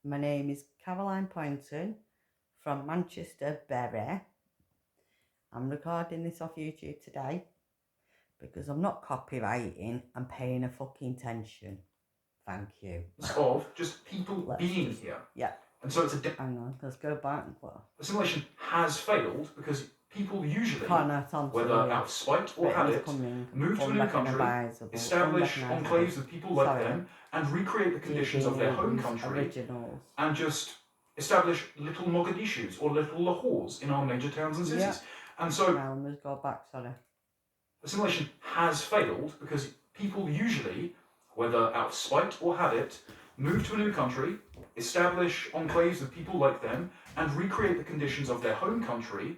My name is Caroline Poynton from Manchester, Bury. I'm recording this off YouTube today because I'm not copywriting, I'm paying a fucking attention. Thank you. Of just people being here. Yeah. And so it's hang on, let's go back. Assimilation has failed because people usually, whether out of spite or habit, move to a new country, establish enclaves with people like them, and recreate the conditions of their home country, and just establish little Mogadishus or little Lahores in our major towns and cities. Yeah. And so, let's go back, assimilation has failed because people usually, whether out of spite or habit, move to a new country, establish enclaves with people like them, and recreate the conditions of their home country,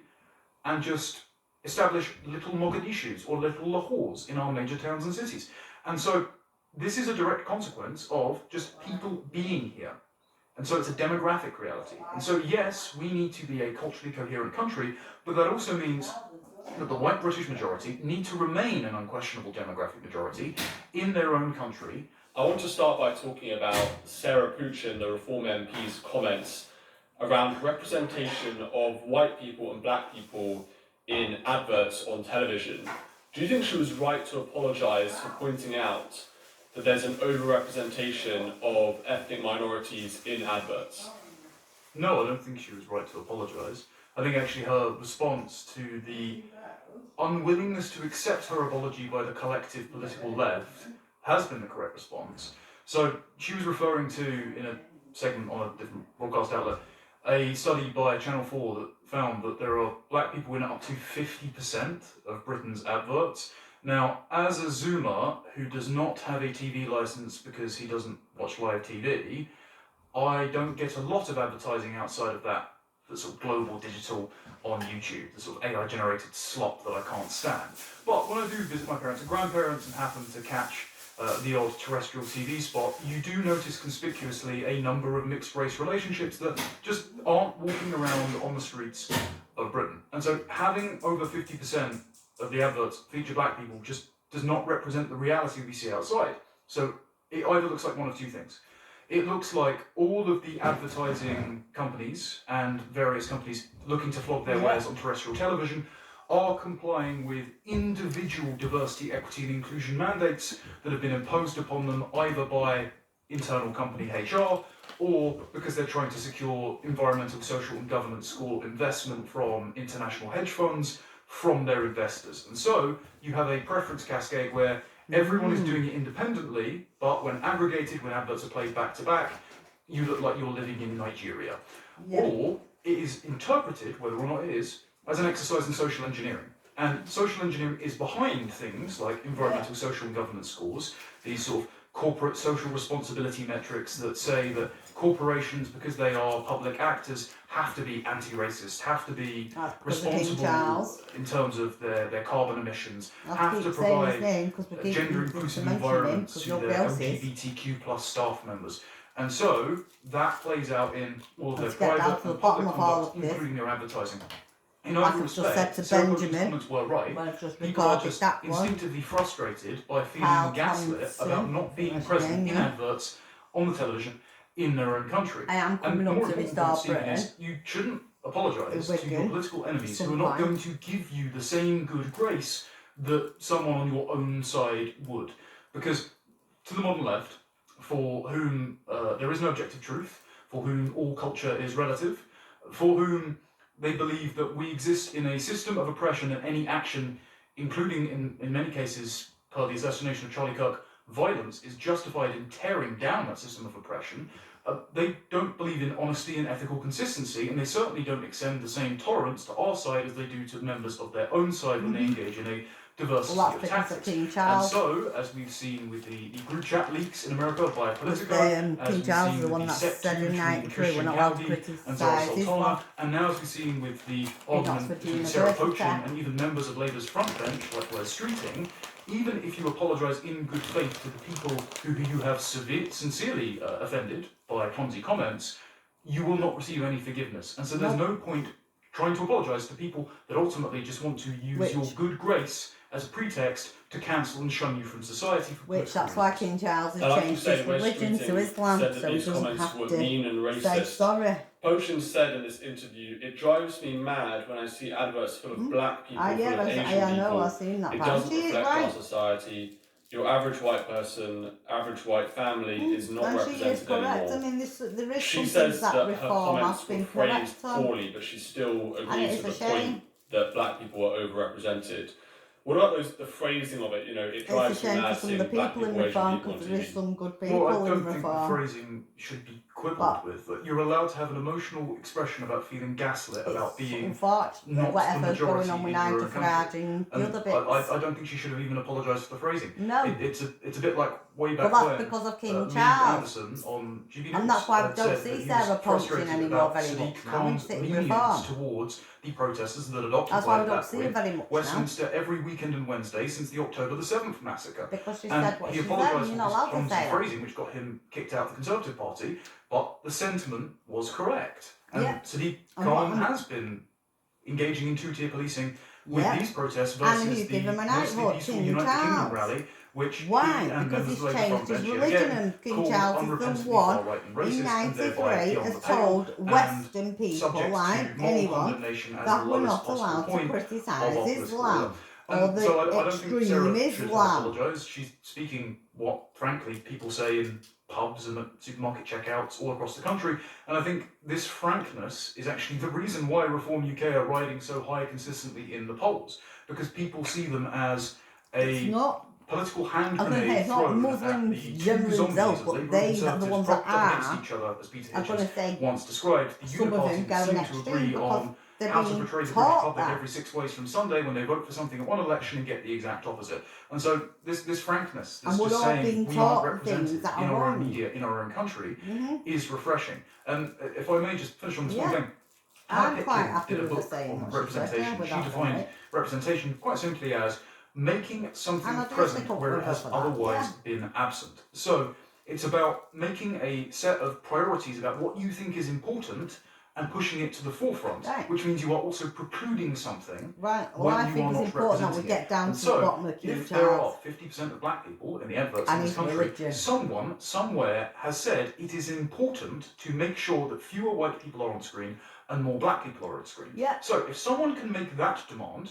and just establish little Mogadishus or little Lahores in our major towns and cities. And so this is a direct consequence of just people being here. And so it's a demographic reality. And so yes, we need to be a culturally coherent country, but that also means that the white British majority need to remain an unquestionable demographic majority in their own country. I want to start by talking about Sarah Poochen, the Reform MP's comments around representation of white people and black people in adverts on television. Do you think she was right to apologise for pointing out that there's an overrepresentation of ethnic minorities in adverts? No, I don't think she was right to apologise. I think actually her response to the unwillingness to accept her apology by the collective political left has been the correct response. So she was referring to, in a segment on a different broadcast outlet, a study by Channel 4 that found that there are black people in up to 50% of Britain's adverts. Now, as a Zoomer who does not have a TV licence because he doesn't watch live TV, I don't get a lot of advertising outside of that sort of global digital on YouTube, the sort of AI-generated slop that I can't stand. But when I do visit my parents and grandparents and happen to catch the odd terrestrial TV spot, you do notice conspicuously a number of mixed-race relationships that just aren't walking around on the streets of Britain. And so having over 50% of the adverts feature black people just does not represent the reality we see outside. So it either looks like one of two things. It looks like all of the advertising companies and various companies looking to flog their wares on terrestrial television are complying with individual diversity, equity and inclusion mandates that have been imposed upon them either by internal company HR or because they're trying to secure environmental, social and governance score investment from international hedge funds from their investors. And so you have a preference cascade where everyone is doing it independently, but when aggregated, when adverts are played back to back, you look like you're living in Nigeria. Yeah. Or it is interpreted, whether or not it is, as an exercise in social engineering. And social engineering is behind things like environmental, social and governance scores, these sort of corporate social responsibility metrics that say that corporations, because they are public actors, have to be anti-racist, have to be responsible in terms of their carbon emissions, have to provide gender-inclusive environments to their LGBTQ plus staff members. And so that plays out in all of their private and public conduct, including their advertising. In either respect, Sarah Poochen's comments were right. People are just instinctively frustrated by feeling gaslit about not being present in adverts on the television in their own country. And the more important point, Stephen, is you shouldn't apologise to your political enemies who are not going to give you the same good grace that someone on your own side would. Because to the modern left, for whom there is no objective truth, for whom all culture is relative, for whom they believe that we exist in a system of oppression and any action, including in many cases, per the assassination of Charlie Kirk, violence is justified in tearing down that system of oppression. They don't believe in honesty and ethical consistency, and they certainly don't extend the same tolerance to our side as they do to members of their own side when they engage in a diversity of tactics. And so, as we've seen with the group chat leaks in America by Politico, as we've seen with the set between Christian Howdy and Zara Sultana, and now as we've seen with the argument between Sarah Poochen and even members of Labour's front bench, like Wes Streeting, even if you apologise in good faith to the people who you have sincerely offended by clumsy comments, you will not receive any forgiveness. And so there's no point trying to apologise to people that ultimately just want to use your good grace as a pretext to cancel and shun you from society. For Which political that's why reasons. King Charles And has like you changed say, his Wes religion to Keating Islam, said that so he these doesn't comments have were to mean and say racist. sorry. Potion said in this interview, "It drives me mad when I see adverts full of black people, full Yeah, of Asian I know, people. I've seen that. It But doesn't she is reflect our right. society. Your average white person, average white family is not And she is represented correct. anymore." I mean, there is She some says things that that her reform has comments were been phrased correct on. poorly, but she still And it agrees is with a the shame. point that black people are overrepresented. What about the phrasing of it? You know, it It's a drives me shame for mad some of seeing the black people in people, Asian reform, people on because there is TV. some good Well, I people in don't think the reform. phrasing should be quibbled But- with. That you're allowed to have an emotional expression about feeling gaslit, about It's being unfortunate, not the whatever's going majority on with in your Nigel own country. Farage and the And other bits. I don't think she should have even apologised for the phrasing. No. It's a bit like way back But that's when. because of King Lee Charles. Anderson on GB And News that's why I had don't said see that he Sarah was punching frustrated anymore about very Sadiq much now. Khan's It's in lenience reform. towards the protesters that had occupied That's why I don't that see her week very much now. Westminster every weekend and Wednesday since the October the 7th massacre. Because she And said what he she said, apologised and for you're not his allowed to clumsy say that. phrasing, which got him kicked out of the Conservative Party, but the sentiment was correct. And Yeah. Sadiq And Khan what- has been engaging in two-tier policing with Yeah. these protests And versus he's the given him a mostly knighthood, peaceful King United Kingdom Charles. rally, which Why? he and Because members he's of the Labour changed his frontbench yet religion, again and King called Charles is the unrepentantly one far-right and in racist and thereby 93 beyond has the pale told and Western people, subject like to moral anyone, condemnation as that the we're lowest not possible allowed to point of criticise our political Islam order. or And the so I don't think Sarah extreme should Islam. apologise. She's speaking what, frankly, people say in pubs and at supermarket checkouts all across the country. And I think this frankness is actually the reason why Reform UK are riding so high consistently in the polls. Because people see them as It's a not. political hand I was gonna say, grenade it's not thrown at Muslims the two generally zombies themselves, of but Labour and they are the Conservatives ones that propped up against are. each other, as Peter I'm going Hitchens to say once described. The some of uniparties them go seem an to extreme agree because on they're how to being portray the British taught public that. every 6 ways from Sunday when they vote for something at one election and get the exact opposite. And so this frankness, this And we're just all saying being we taught aren't things represented that in are our own wrong. media, in our own country, Mm-hmm. is refreshing. And if I may just finish on this one Yeah. thing. Hannah I'm quite Pitkin happy did a with her book saying on what she said, representation. She without defined it. representation quite simply as making something And I do present stick up where for it her has for that, otherwise been absent. So it's about making a set of priorities about what you think is important and pushing it to the forefront, Right. which means you are also precluding something Right, well, when I you think are it's not important that we representing get it. down And to so, the bottom of King if there are Charles 50% of black people in the adverts and in this his country, religion. someone somewhere has said it is important to make sure that fewer white people are on screen and more black people are on screen. Yeah. So if someone can make that demand,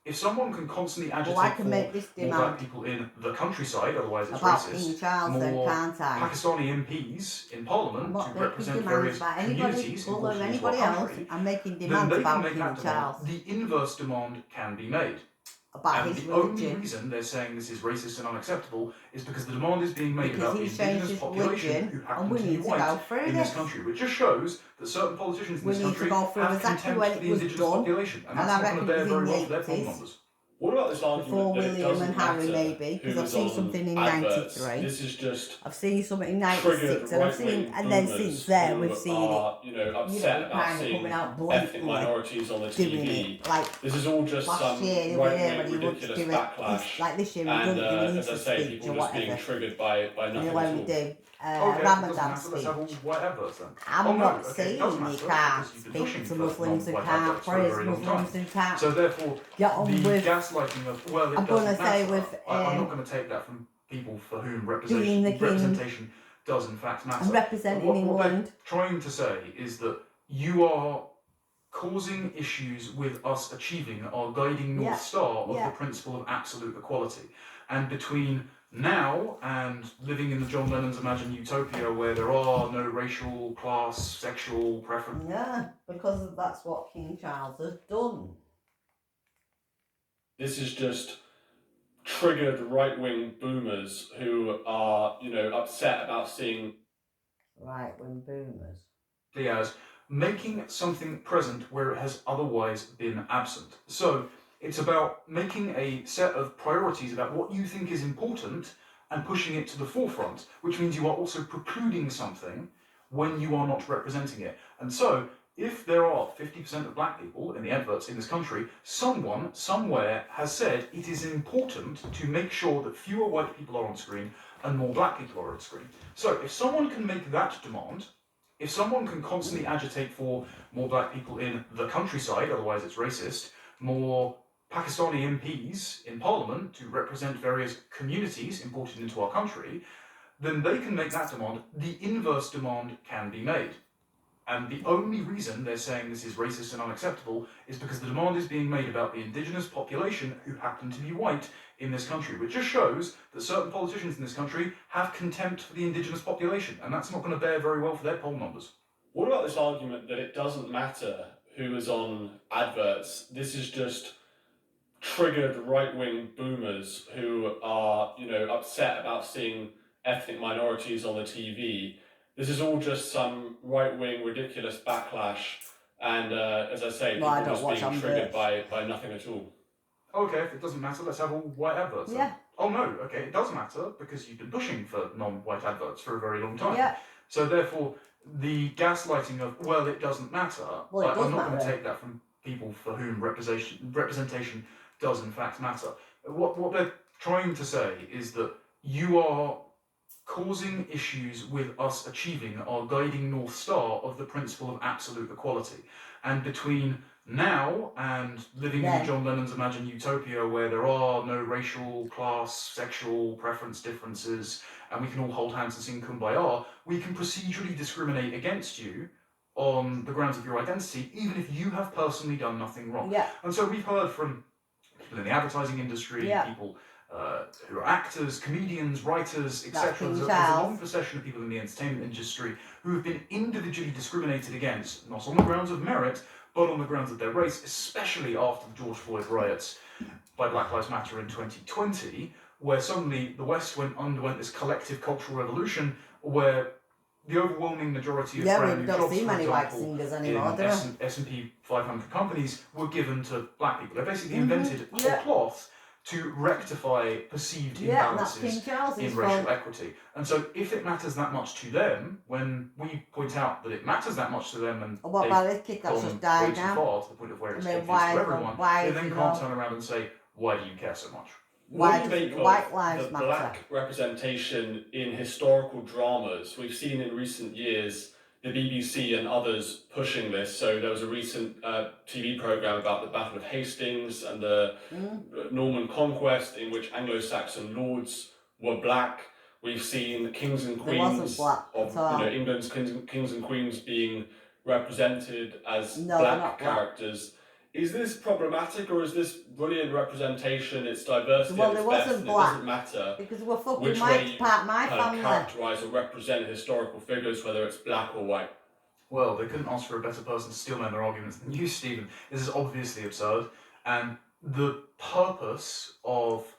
if someone can constantly agitate Well, I can for make this more black demand people in the countryside, otherwise it's about racist, King Charles, then more can't I? Pakistani MPs in Parliament I'm to not making represent demands various about anybody, communities Bull or important to anybody our else. country, I'm making then demands they can about make King that Charles, demand. The inverse demand can be made. about And his the only religion. reason they're saying this is racist and unacceptable is because the demand is being made Because about the he's changed indigenous his population religion, who and happen we to be need to go white through in this this. country, which just shows that certain politicians in We this need to country go through have exactly contempt when for it the was indigenous done, population, and and that's I not going reckon to it bear was in very the well for their poll 80s. numbers. What about this Before argument that it William doesn't and Harry, matter maybe, because who I've is seen on something in adverts? 93. This is just I've seen something in triggered 96, and I've seen, right-wing and then boomers since there who we've seen are, you know, it, upset about kind of seeing coming out ethnic blatantly minorities on the doing TV. it. Like This is all just last some year, the other year when right-wing he wants to ridiculous do it, backlash. like this year he And doesn't do an as I Easter say, speech people or just being whatever. triggered by You nothing know when at we all. do Okay, it doesn't Ramadan matter, let's have all speech. white adverts then. I'm Oh, no, not okay, it saying does you matter, can't because you've been pushing speak to for Muslims who non-white can't adverts for a praise very long Muslims time. who can't So therefore, get on the with gaslighting of, well, it I'm doesn't gonna say matter. with, I'm not going to take that from people for whom being the king representation does in fact matter. and representing What they're England. trying to say is that you are causing issues with us achieving our guiding North Yeah, Star of yeah. the principle of absolute equality. And between now and living in the John Lennon's imagined utopia where there are no racial, class, sexual preference. Yeah, because that's what King Charles has done. This is just triggered right-wing boomers who are, you know, upset about seeing Right, when boomers. As making something present where it has otherwise been absent. So it's about making a set of priorities about what you think is important and pushing it to the forefront, which means you are also precluding something when you are not representing it. And so if there are 50% of black people in the adverts in this country, someone somewhere has said it is important to make sure that fewer white people are on screen and more black people are on screen. So if someone can make that demand, if someone can constantly agitate for more black people in the countryside, otherwise it's racist, more Pakistani MPs in Parliament to represent various communities imported into our country, then they can make that demand. The inverse demand can be made. And the only reason they're saying this is racist and unacceptable is because the demand is being made about the indigenous population who happen to be white in this country, which just shows that certain politicians in this country have contempt for the indigenous population, and that's not going to bear very well for their poll numbers. What about this argument that it doesn't matter who is on adverts? This is just triggered right-wing boomers who are, upset about seeing ethnic minorities on the TV. This is all just some right-wing ridiculous backlash, and as I say, Well, I people don't watch just being triggered adverts. by nothing at all. Okay, if it doesn't matter, let's have all white adverts. Yeah. Then. Oh no, okay, it does matter because you've been pushing for non-white adverts for a very long time. Yeah. So therefore, the gaslighting of, well, it doesn't matter, Well, it does I'm not going to matter. take that from people for whom representation does in fact matter. What they're trying to say is that you are causing issues with us achieving our guiding North Star of the principle of absolute equality. And between now and living in John Lennon's imagined utopia where there are no racial, class, sexual preference differences, and we can all hold hands and sing Kumbaya, we can procedurally discriminate against you on the grounds of your identity, even if you have personally done nothing wrong. Yeah. And so we've heard from people in the advertising industry, people who are actors, comedians, writers, etc. There's a long procession of people in the entertainment industry who have been individually discriminated against, not on the grounds of merit, but on the grounds of their race, especially after the George Floyd riots by Black Lives Matter in 2020, where suddenly the West underwent this collective cultural revolution where the overwhelming majority of brand new jobs, for example, in S&P 500 companies were given to black people. They basically invented whole cloth to rectify perceived imbalances in racial equity. And so if it matters that much to them, when we point out that it matters that much to them and what about this kid that's just died now? Too far to the point of where it's obvious to everyone, they then can't turn around and say, why do you care so much? What do you make of the black representation in historical dramas? We've seen in recent years the BBC and others pushing this. So there was a recent TV programme about the Battle of Hastings and the Norman Conquest, in which Anglo-Saxon lords were black. We've seen kings and queens of England's kings and queens being represented as black characters. Is this problematic, or is this brilliant representation? It's diversity. Well, at its it best, wasn't and black. It doesn't matter because we're fucking which white, way you part of my family. characterise or represent historical figures, whether it's black or white. Well, they couldn't ask for a better person to steelman their arguments than you, Stephen. This is obviously absurd, and the purpose of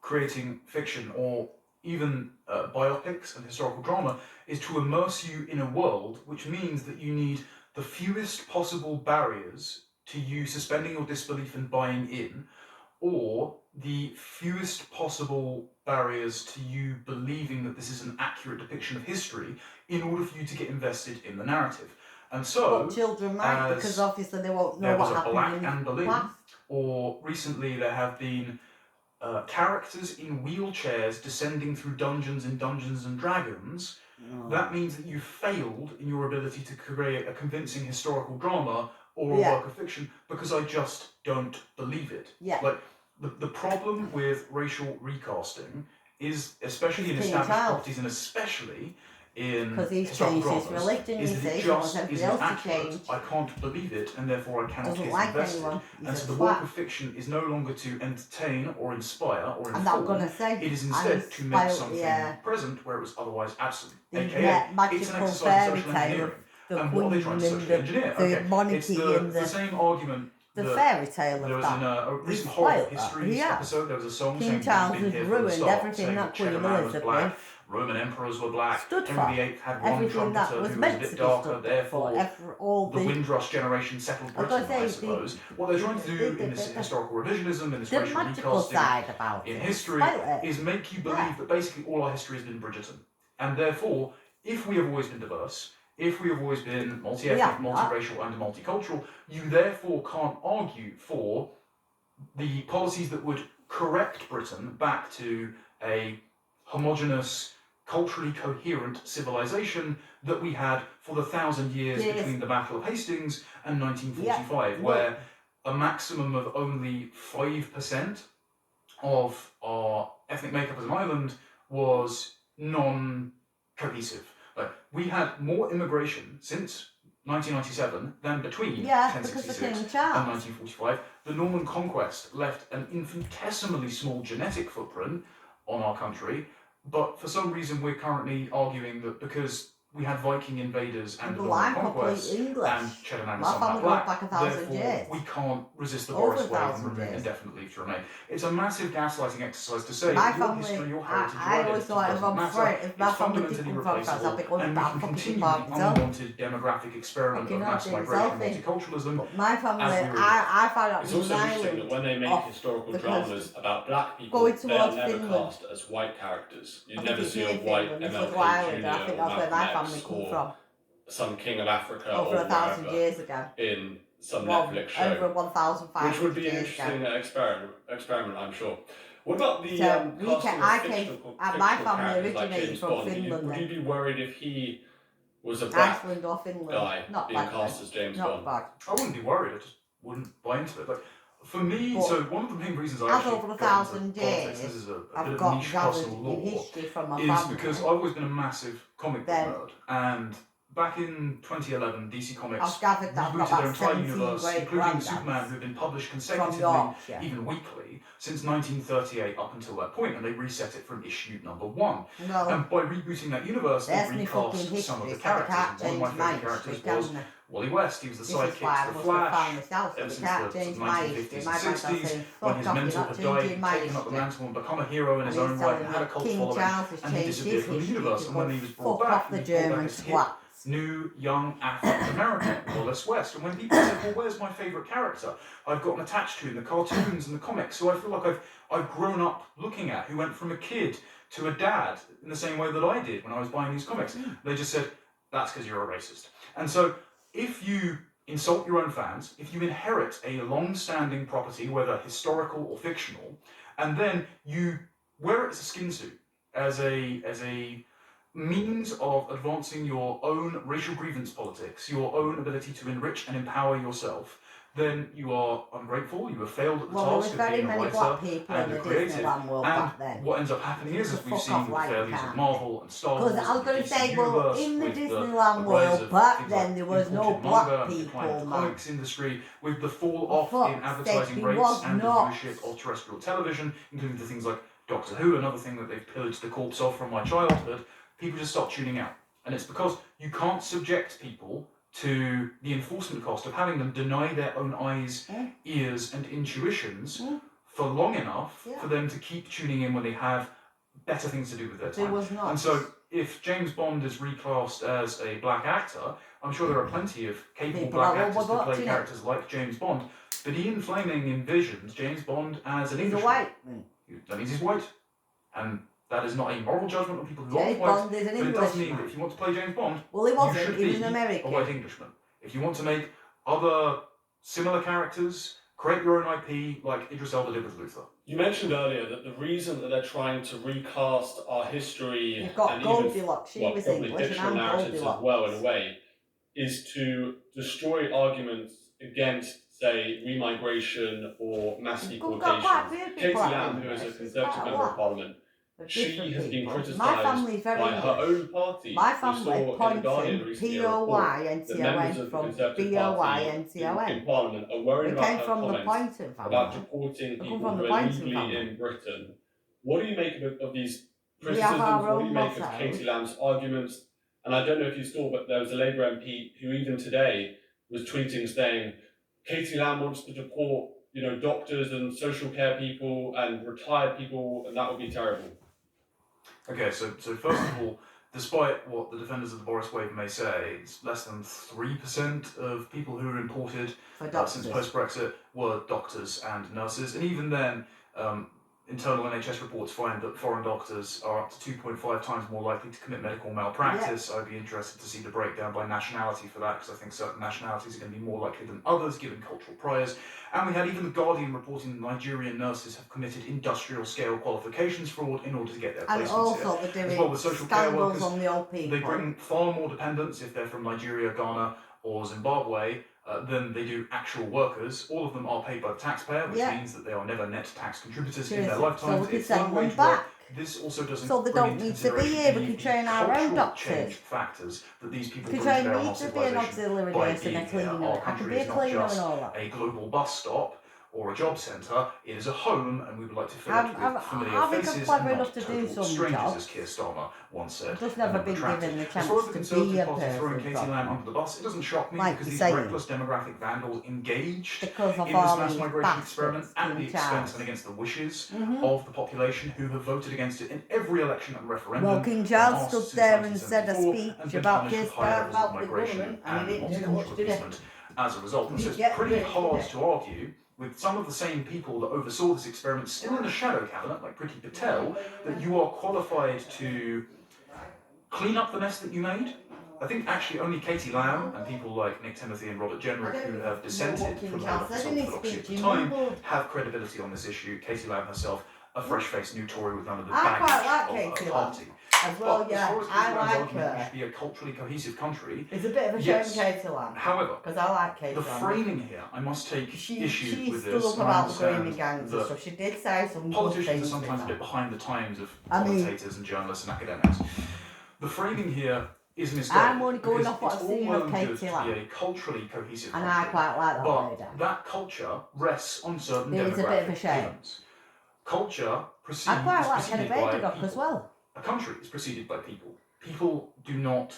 creating fiction or even biopics and historical drama is to immerse you in a world, which means that you need the fewest possible barriers to you suspending your disbelief and buying in, or the fewest possible barriers to you believing that this is an accurate depiction of history in order for you to get invested in the narrative. And so, but children might, because obviously they won't know what happened in the past. Or recently there have been characters in wheelchairs descending through dungeons in Dungeons and Dragons. That means that you failed in your ability to create a convincing historical drama or a work of fiction, because I just don't believe it. Like, the problem with racial recasting is, especially in established properties and especially in historical dramas, is that it just isn't accurate. I can't believe it, and therefore I cannot get invested. And so the work of fiction is no longer to entertain or inspire or inform. It is instead to make something present where it was otherwise absent. AKA, it's an exercise in social engineering. And what are they trying to socially engineer? It's the same argument. The fairy tale of there was in a recent horror history episode, there was a song saying King Charles has ruined everything that Queen Elizabeth was. Roman emperors were black, Stood Henry VIII had one trumpeter who was a bit darker, therefore the Windrush generation settled Britain, I suppose. What they're trying to do in this historical revisionism, in this racial recasting in history, is make you believe that basically all our history has been Bridgerton. And therefore, if we have always been diverse, if we have always been multi-ethnic, multiracial and multicultural, you therefore can't argue for the policies that would correct Britain back to a homogenous, culturally coherent civilization that we had for the 1,000 years between the Battle of Hastings and 1945, where a maximum of only 5% of our ethnic makeup as an island was non-cohesive. Like, we had more immigration since 1997 than between Yeah, because of 1066 King and Charles. 1945. The Norman conquest left an infinitesimally small genetic footprint on our country, but for some reason we're currently arguing that because we had Viking invaders and the Well, Norman I'm conquest complete English. and Cheddar Man and My Sun family Hat goes Black, back 1,000 therefore years. we can't resist the Over Boris wave 1,000 and remain years. indefinitely leave to remain. It's a massive gaslighting exercise to say My that your family, history, your heritage, your I always identity thought if doesn't I'm matter. friend, if my It's family did fundamentally come from France, I'd replaceable, be going and we back can fucking continue park the myself. unwanted demographic experiment Fucking of mass not doing migration and selfie. multiculturalism. But my family, as we were- I found out It's in also interesting that Ireland, when they make off historical the dramas about black people, going they are towards never Finland. cast as white characters. You I think never it's see near a white Finland, this MLK little island, Jr. I think or that's where my Malcolm family X come or from. some king of Africa Over or 1,000 wherever years ago. in some Well, Netflix show, over 1,500 which would be an years ago. interesting experiment, I'm sure. What about the So, casting I of came- fictional my fictional family characters like originated James from Bond? Finland Would you then. be worried if he was a black Iceland or Finland. guy Not being bad. cast as James Not Bond? bad. I wouldn't be worried. I just wouldn't buy into it. Like, for me, But so one of the main reasons I as actually over got 1,000 into politics, years, this is a bit I've of got niche gathered personal in law, history from my is family. because I've always been a massive comic book Then- nerd, and back in 2011, DC Comics I've gathered that I've got rebooted their about entire 17 universe, great including Superman, granddads who had been published from consecutively, Yorkshire. even weekly, since 1938 up until that point, and they reset it from issue number 1. Well, And by rebooting that universe, they there's me fucking recast some of history, the so they characters. can't And one change of my my favourite history, characters was can they? Wally West. He was the This is sidekick why I to the must have found Flash myself, so ever they since can't the change my history. 1950s My and granddad 60s, saying, when fuck his off, you're mentor not had changing died, my taken up the history. mantle and become a hero in And his he's own right, and telling had a me cult King following, Charles has and he changed disappeared his from the history universe. to And when go he was brought fuck back, off he the was brought back German as hip, twats. new, young, African American, Wallace West. And when people said, well, where's my favourite character I've gotten attached to in the cartoons and the comics, who I feel like I've grown up looking at, who went from a kid to a dad in the same way that I did when I was buying these comics, they just said, that's because you're a racist. And so if you insult your own fans, if you inherit a long-standing property, whether historical or fictional, and then you wear it as a skin suit, as a means of advancing your own racial grievance politics, your own ability to enrich and empower yourself, then you are ungrateful, you have failed at the Well, there was task of very being a many writer black people in and the a creative. Disneyland world And back then. what ends up happening is, So as we've fuck seen off with the right, failures of can't Marvel and Star Wars, Because I was and going the to DC say, well, universe, in the with Disneyland rise world of back things then, like there was no imported black manga and the decline of people, the man. comics industry, with the fall off fuck's in advertising sake, rates was and the not. viewership of terrestrial television, including the things like Doctor Who, another thing that they've pillaged the corpse of from my childhood. People just start tuning out. And it's because you can't subject people to the enforcement cost of having them deny their own eyes, ears, and intuitions for long enough for them to keep tuning in when they have better things to do with their There time. was not. And so, if James Bond is recast as a black actor, I'm sure there are plenty of capable People black are actors to play watching it. characters like James Bond. But Ian Fleming envisions James Bond as an He's a Englishman. white man. That means he's white. And that is not a moral judgment on people who James aren't white. Bond is an But it does mean that Englishman. if you want to play James Bond, Well, he you wasn't. should He was be an a American. white Englishman. If you want to make other similar characters, create your own IP like Idris Elba did with Luther. You mentioned earlier that the reason that they're trying to recast our history You've got and even Goldilocks. She was probably English, and fictional I'm narratives Goldilocks. as well in a way, is to destroy arguments against, say, remigration or mass We've got quite a deportation. few Katie people out Lamb, in who is a this. There's Conservative quite a member of lot Parliament, of she different has been people. My criticised family's very by her English. own party. My We family saw in The Guardian pointing recently a report that members P-O-Y-N-T-O-N of the from Conservative B-O-Y-N-T-O-N. Party in Parliament are worried We about came her from the comments Poynton about family. deporting I come people from who the are Poynton legally family. in Britain. What do you make of these We have criticisms? our What do own you make of motto. Katie Lamb's arguments? And I don't know if you saw, but there was a Labour MP who even today was tweeting saying, Katie Lamb wants to deport, doctors and social care people and retired people, and that would be terrible. Okay, so first of all, despite what the defenders of the Boris wave may say, it's less than 3% of people who were imported For doctors. since post-Brexit were doctors and nurses. And even then, internal NHS reports find that foreign doctors are up to 2.5 times more likely to commit medical malpractice. I'd be interested to see the breakdown by nationality for that, because I think certain nationalities are going to be more likely than others, given cultural priors. And we had even The Guardian reporting that Nigerian nurses have committed industrial-scale qualifications fraud in order to get their And placements also here. they're As doing well with social care scandals workers, on the old people. they bring far more dependents if they're from Nigeria, Ghana, or Zimbabwe, than they do actual workers. All of them are paid by the taxpayer, which Yeah. means that they are never net tax contributors in Seriously. their So lifetimes. we can It's send low them wage back. work. This also doesn't So they bring don't into need to be consideration here. We the can train our own cultural doctors. change factors that these people Because bring to I bear on need our to be an civilization auxiliary by nurse and being a here. cleaner. Our I can country be a is not cleaner and just all that. a global bus stop or a job centre. It is a home, and we would like to fill it with familiar I've been faces clever and enough not to do total some strangers, jobs. as Keir Starmer once said. Just and never then been retracted. given the As chance far as the to be Conservative a Party throwing person Katie Lamb properly. under the bus, it doesn't shock me Like because you these say, reckless demographic vandals engaged because of in this all mass these migration experiment bastards, at the King expense Charles. and against the wishes Mhm. of the population who have voted against it in every election and referendum. Well, King when Charles asked stood since there and said a 1974, and speech been about punished Keir with high levels of about the migration government, and he didn't do multicultural much, did he? appeasement as a result. And so Didn't it's get pretty rich, hard did he? to argue with some of the same people that oversaw this experiment still in the shadow cabinet, like Priti Patel, that you are qualified to clean up the mess that you made. I think actually only Katie Lamb and people like Nick Timothy and Robert Jenrick, who have dissented from the orthodoxy at the time, have credibility on this issue. Katie Lamb herself, a fresh-faced new Tory with none of the I quite like baggage of Katie a Lamb. party. As well, But as yeah, far as Katie I Lamb's like argument, we her. should be a culturally cohesive country. It's a bit of a shame, Yes. Katie Lamb, However, because I like Katie the Lamb. framing here, I must take She issue with stood this. up and I about the understand grooming gangs and that stuff. She did say some good politicians things. are sometimes a with bit that. behind the times of I mean- commentators and journalists and academics. The framing here is misguided. I'm only going because off what it's I've all seen well of and good Katie to Lamb. be a culturally cohesive And I country, quite like that but lady. that culture rests on certain It is a bit of a demographic shame. pillars. Culture is I quite like preceded Kenny by Baderdock people. as well. A country is preceded by people. People do not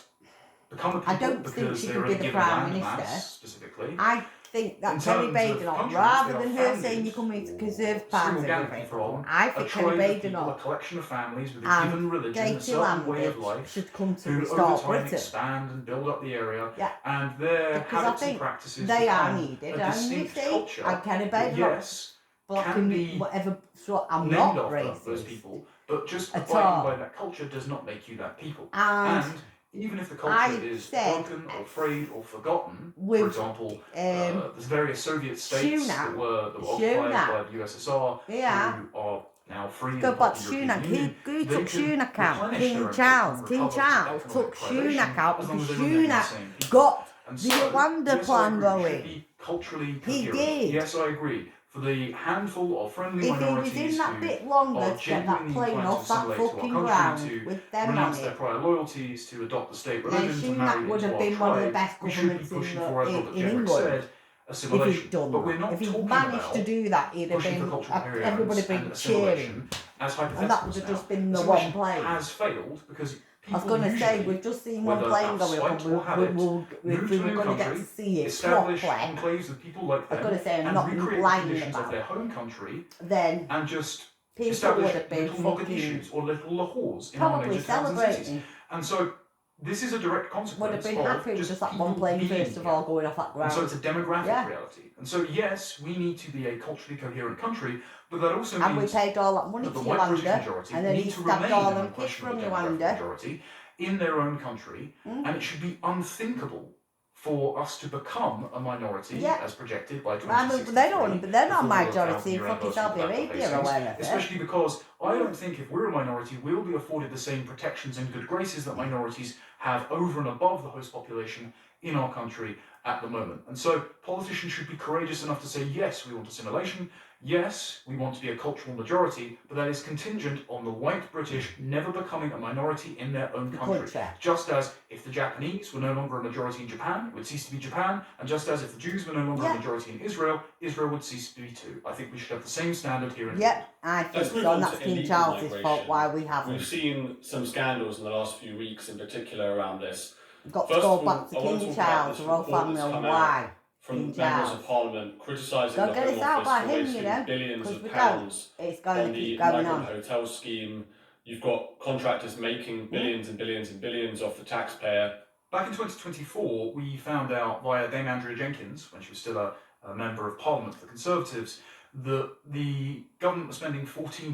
become a people I don't think because she they could are be a the given Prime landmass Minister. specifically. I think that In Kenny terms of Baderdock, countries, rather they are than her saying founded you're coming to Conservative still Party, organically from I a think tribe Kenny of people, a Baderdock collection of families with a and given religion, a Katie certain way of Lambert life, should come to who restore over time Britain. expand and build up the area, Yeah. and their Because I habits and think practices they are become needed. a And you distinct see, culture. and Kenny that, Baderdock yes, can blocking be whatever. So I'm named not after racist. those people, but just At abiding all. by that culture does not make you that people. And even if the I culture is said- broken or frayed or forgotten, for With, example, um, there's various Soviet states Sunak. that were occupied Sunak. by the USSR, Yeah. who are now free. Go and back part to of the European Sunak. Union. Who They took can Sunak out? replenish their King own Charles. culture King and recover Charles from took economic privation Sunak out as long because as they remain the Sunak same people. got And the so, Rwanda yes, I plan agree, we should going. be culturally He coherent. did. Yes, I agree. For the handful of friendly If he was minorities in that who bit longer are to get that genuinely plane inclined off to that assimilate to our fucking country, ground to with them on renounce their it, prior loyalties, to adopt the state then religion, to marry Sunak would into have our been one of the tribe, best we should be governments pushing in, for, as in, Robert in Jenrick England. said, If assimilation. he'd done But we're that. not If he'd talking managed about to do that, he'd have pushing for been, cultural coherence everybody would have and been cheering. assimilation as hypotheticals And that would have now. just been the Assimilation one plane. has failed because I was people going to say, usually we've just seen one whether plane out of going up and spite or habit, if move we to a were new going to get country, to see it establish properly, enclaves with people like I was them, going to say, I'm and not recreate the blind conditions of about their it, home country, then and just people establish would have been little fucking Mogadishus or little Lahores in our probably major towns and cities. celebrating. And so this is a direct Would have consequence been of happy with just just that people one plane being first of here. all going off that And so ground. it's a demographic Yeah. reality. And so yes, we need to be a culturally coherent country, but that also And we means paid all that money that to the white British Yolanda, majority and then need he to stabbed remain all an them kids from unquestionable demographic Yolanda. majority in their own country, and it should be unthinkable for us to become a minority Yeah. as projected by I mean, 2063. they don't, but they're not before the majority in 1,000-year fucking anniversary Saudi of the Battle of Arabia or Hastings, wherever. especially because I don't think if we're a minority, we'll be afforded the same protections and good graces that minorities have over and above the host population in our country at the moment. And so politicians should be courageous enough to say, yes, we want assimilation, yes, we want to be a cultural majority, but that is contingent on the white British never becoming a minority in their own country. Just as if the Japanese were no longer a majority in Japan, it would cease to be Japan, and just as if the Jews were no longer a majority in Israel, Israel would cease to be too. I think we should have the same standard here in Yep, I think Let's move so, on and to that's King illegal Charles's migration. fault why we haven't. We've seen some scandals in the last few weeks, in particular around this. We've got to First go of all, back to I want to King talk about Charles, this the royal report family, that's and come out why. from King members Charles. of Parliament criticising Don't the get us Home out Office by for him, wasting you know, billions because of we don't. pounds It's going on to the keep going migrant on. hotel scheme. You've got contractors making billions and billions and billions off the taxpayer. Back in 2024, we found out via Dame Andrea Jenkins, when she was still a member of Parliament for the Conservatives, that the government was spending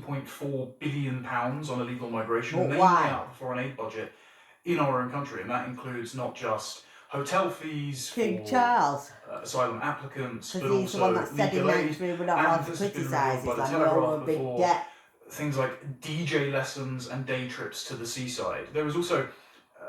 £14.4 billion on illegal migration, But mainly why? out of the foreign aid budget in our own country. And that includes not just hotel fees King for Charles, asylum applicants, but because he's the one also that said in legal aid, 93 we're not and allowed to this has been criticise revealed by us, the and we're all Telegraph a big before. debt. Things like DJ lessons and day trips to the seaside. There was also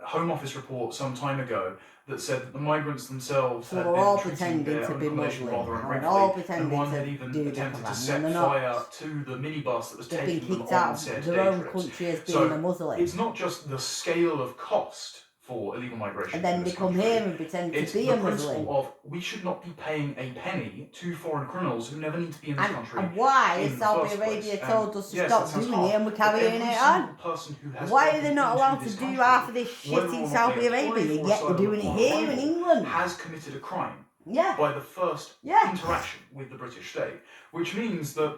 Home Office report some time ago that said that the migrants themselves So had they're been all treating pretending their to be accommodation Muslim, rather and they're ungratefully, all and pretending one to had even do the attempted to Quran, set and they're not. fire to the minibus that was They've been taking them kicked on out said of their day own trips. country as being So a Muslim. it's not just the scale of cost for illegal migration And then in they this come country. here and pretend to It's be the a Muslim. principle of we should not be paying a penny to foreign criminals who never need to be in this country. And why in has the Saudi first Arabia place. told us to Yes, that stop sounds doing hard, it and we're but carrying every it single on? person who has Why are gotten they not into allowed to this do country, half of this shit whether or in not Saudi they apply Arabia, for yet they're asylum doing it upon here in arrival, England? has committed a crime Yeah. by the first Yeah. interaction with the British state, which means that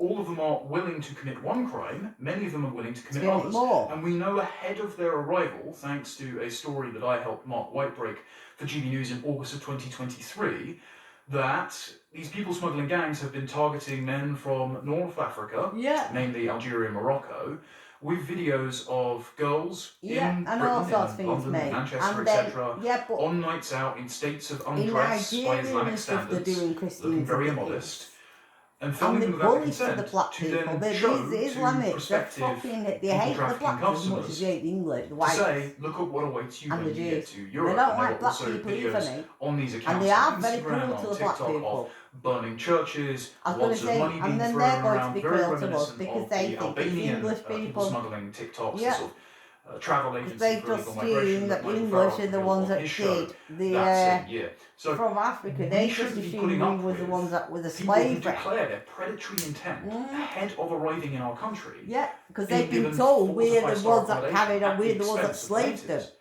all of them are willing to commit one crime, many of them are willing to commit others. More. And we know ahead of their arrival, thanks to a story that I helped Mark White break for GB News in August of 2023, that these people smuggling gangs have been targeting men from North Africa, Yeah. namely Algeria and Morocco, with videos of girls Yeah, in and Britain, all sorts of in things, London, mate. Manchester, And then, etc., yeah, but on nights out in states of in undress by Nigeria Islamic and stuff, they're standards, doing looking Christians very and immodest, and and filming they them without bullies to the consent black to people. then These show to Islamics, they're prospective fucking, they people hate the trafficking blacks as much customers as they hate the English, the to whites. say, look at what awaits you And when the you get Jews. to They Europe. don't And there like were black also people either, videos mate. on these And accounts they on are very Instagram cruel and to on the black TikTok of people. burning churches, I was going lots to of say, money being and then thrown they're going to around, be very cruel to us reminiscent because of they the think it's Albanian English people people. smuggling TikToks, Yeah. the sort of travel Because agency they for just illegal migration assume that that the Michael English Farrell are the revealed ones on that his show did that the same year. So from Africa. we They just shouldn't be assumed putting we up were the with ones that were the people who slave trade. declare their predatory intent ahead of arriving in our country. Yeah, because being they've been given told we're falsified the star ones that accommodation carried on, at we're the the ones that expense of slaved them. natives.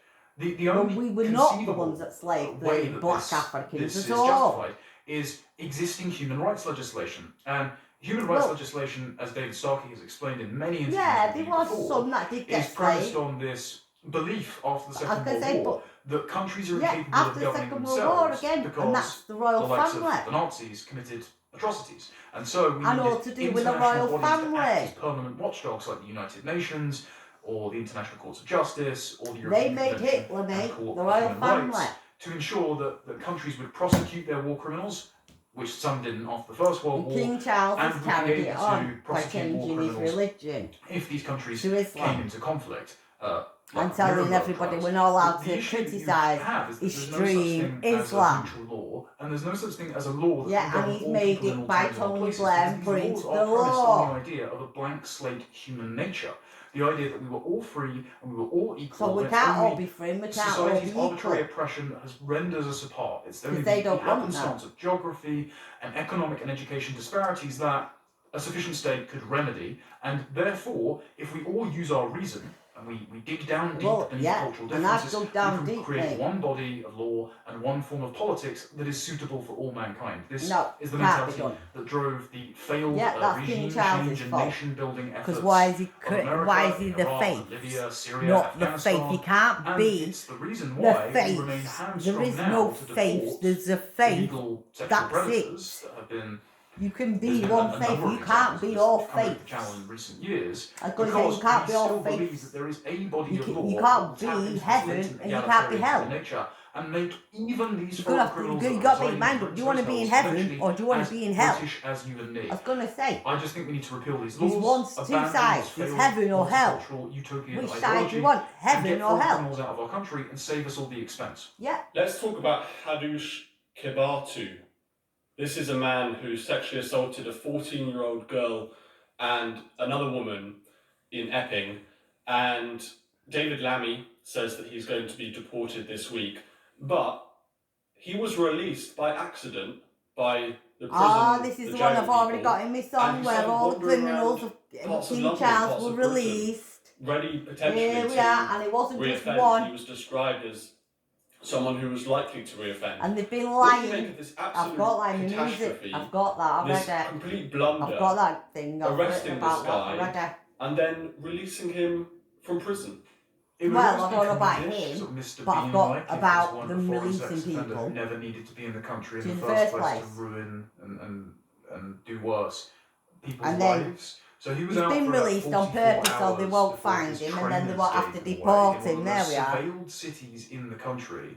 The When only we were not the conceivable ones that slaved way the that black this Africans is at all. justified is existing human rights legislation. And human rights Well, legislation, as David Starkey has explained in many interviews yeah, with there me was before, some that did is get premised slaved. on this belief after the I was Second going World to say, War that countries are yeah, incapable after of the governing Second World War themselves again, and because that's the the royal likes of family. the Nazis committed atrocities. And so we And all needed to do with the international royal bodies to act as family. permanent watchdogs like the United Nations or the International Courts of Justice or the They European made Convention Hitler, and mate, Court the of royal Human family. Rights to ensure that countries would prosecute their war criminals, which some didn't after the First World And War, King Charles and has would be carried able it to on by prosecute war changing his criminals religion if these countries to came Islam. into conflict. And telling everybody we're not allowed to criticise extreme Islam. As a neutral law, and there's no such thing as a law that Yeah, can and govern he's all made people in it all by times and all Tony places, Blair because put these into laws the are premised law. on the idea of a blank slate human nature. The idea that we were all free and we were all equal. So we and can't all only be free, we can't all be society's arbitrary equal. oppression has rendered us apart. It's only Because they the don't want that. happenstance of geography and economic and education disparities that a sufficient state could remedy, and therefore, if we all use our reason and we dig down deep Well, beneath yeah, cultural and I've differences, dug down we can deep, create mate. one body of law and one form of politics that is suitable for all mankind. This No, is the can't be mentality done. that drove the failed Yeah, that's King regime Charles's change and fault. nation-building efforts Because why is he of America, why is he the Iraq, faith? Libya, Syria, Not the Afghanistan, faith. He can't and be it's the reason the why we faith. remain There hamstrung is now no to faith. deport There's a faith. illegal sexual That's predators that have been. You can There's be been one a faith. number of You examples can't of be this all that have come over the faiths. channel in recent years I was going to say because you can't we be all still believe faiths. that there is a body You of can- law you that can't will tap be into this heaven latent and you can't be egalitarian hell. human nature and make even these You foreign got criminals to that make reside your mind in up. Do you want to be in Britain's heaven eventually or do you want as to be in hell? British as you and me. I was going to say, I just think we need to repeal these There's laws, two abandon sides. this There's failed heaven or hell. multicultural utopian which side ideology, do you want? and Heaven get or foreign hell? criminals out of our country and save us all the expense. Yeah. Let's talk about Hadush Kebatu. This is a man who sexually assaulted a 14-year-old girl and another woman in Epping, and David Lammy says that he's going to be deported this week, but he was released by accident by the prison. This is the the one jail I've already people, got in my song and he where started all the wandering criminals around of parts of King London, Charles parts were of Britain, released. ready potentially Here we to are, and it wasn't just reoffend. one. He was described as someone who was likely to reoffend. And they've been What do you make lying. of this I've absolute got like my music. catastrophe, I've got that this already. complete blunder, I've got that thing. I've arresting written about this guy, that already. and then releasing him from prison? It would Well, almost I don't know be about Cundish, him, sort of Mr. but I've Bean got like, if about there's one them foreign releasing sex offender people who never needed to be in the country to in the the first first place to place. ruin and do worse people's And then lives. So he was he's out been for about released on 44 purpose so they hours won't before find his him, and then they trainers won't have to gave him deport away in him. one of There the we are. surveilled cities in the country.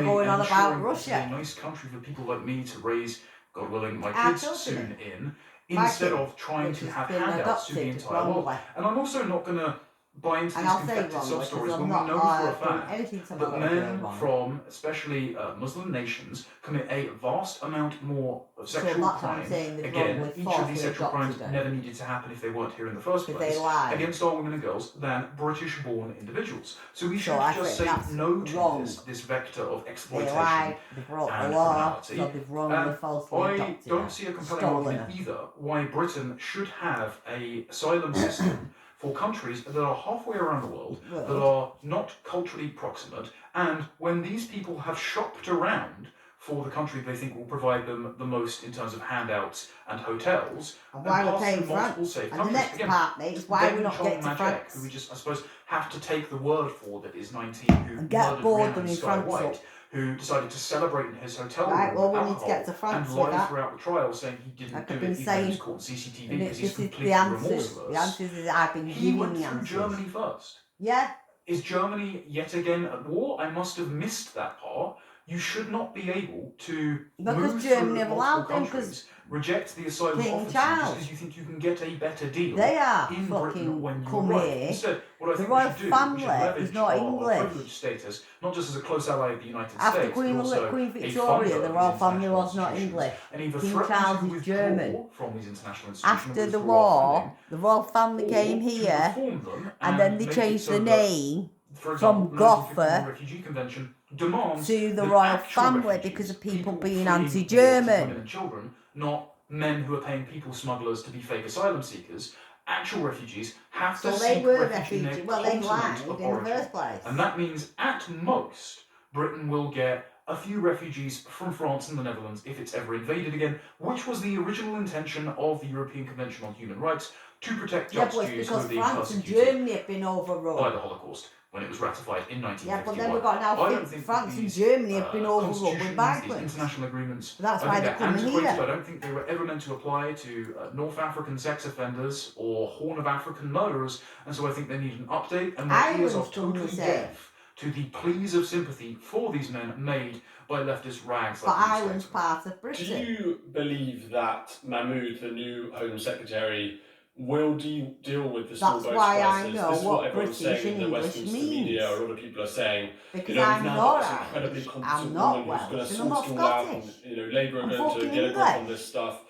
were going on about ensuring that it's Russia. a nice country for people like me to raise, God willing, my Our kids children soon in, My instead kid, of trying which to has have been handouts to the adopted entire world. wrongly. And I'm also not going to buy into And these I'll say confected wrong sob because stories when I'm we not know for a doing fact anything to my that little girl men wrong. from especially Muslim nations commit a vast amount more of So sexual that's what I'm crime. saying, they've Again, wrongly each of these falsely sexual crimes adopted her. never needed to happen if they weren't here in the first Because place they lie. against our women and girls than British-born individuals. So we So should I just think say that's no to wrong. this vector of They exploitation lied, they broke the and law, criminality. so they've wrongly falsely I adopted don't her. see a compelling Stolen argument her. either why Britain should have a asylum system for countries that are halfway around the world, that are not culturally proximate, and when these people have shopped around for the country they think will provide them the most in terms of handouts and hotels, And why we're pass paying through multiple France. safe And the countries. next Again, part, mate, is why we're not Dame getting to Chong France. who we just, I suppose, have to take the word for, that is 19, who And get murdered bored Rhiannon in Sky France White, up. who decided to celebrate in his hotel Right, room well, with we need to get to alcohol France and with lie that. throughout the trial, saying he didn't Like do I've it been even though he was saying, caught on CCTV and because he's this is completely the answers. remorseless. The answers is I've been He giving went the through answers. Germany first. Yeah. Is Germany yet again at war? I must have missed that part. You should not be able to Because move Germany through have multiple allowed them, countries, reject the asylum King offer to you just Charles. because you think you can get a better deal They are in Britain fucking when you come arrive. here. Instead, what I The think royal we should do, we family should leverage is not our English. privileged status, not just as a close ally of the United After States, Queen, but also Queen a Victoria, funder the of royal these family international was not institutions, English. and either King threaten Charles to is withdraw German. from these international institutions, After the withdraw our war, funding, the royal family or came to here, reform them and then they make it changed so the that, name for example, from the 1951 Gotha Refugee Convention demands to the that royal actual family refugees, because of people being fleeing wars, anti-German. women and children, not men who are paying people smugglers to be fake asylum seekers, actual refugees have So to they seek were refuge in their refugees. Well, they continent lied of in the origin. first place. And that means, at most, Britain will get a few refugees from France and the Netherlands if it's ever invaded again, which was the original intention of the European Convention on Human Rights, to protect Yeah, just but it's Jews who because were being France and persecuted Germany have been by overrun. the Holocaust when it was ratified in 1951. Yeah, but then we've got now I don't think France that and these, Germany have been overrun with constitutions, these migrants. international agreements, That's I why think they're they're coming antiquated. here. I don't think they were ever meant to apply to North African sex offenders or Horn of African murderers, and so I think they need an update, and my ears are Ireland's done the totally same. deaf to the pleas of sympathy for these men made by leftist rags But like these Ireland's statesmen. part of Do Britain. you believe that Mahmood, the new Home Secretary, will deal with the small That's boats why I crisis? know This is what what everyone's British saying in and the English Westminster means. media. A lot of people are saying, Because we've I'm now not got this Irish, incredibly I'm competent not woman who's going Welsh, to and I'm sort not it all out, and Scottish. Labour are I'm going to fucking get a grip on English. this stuff.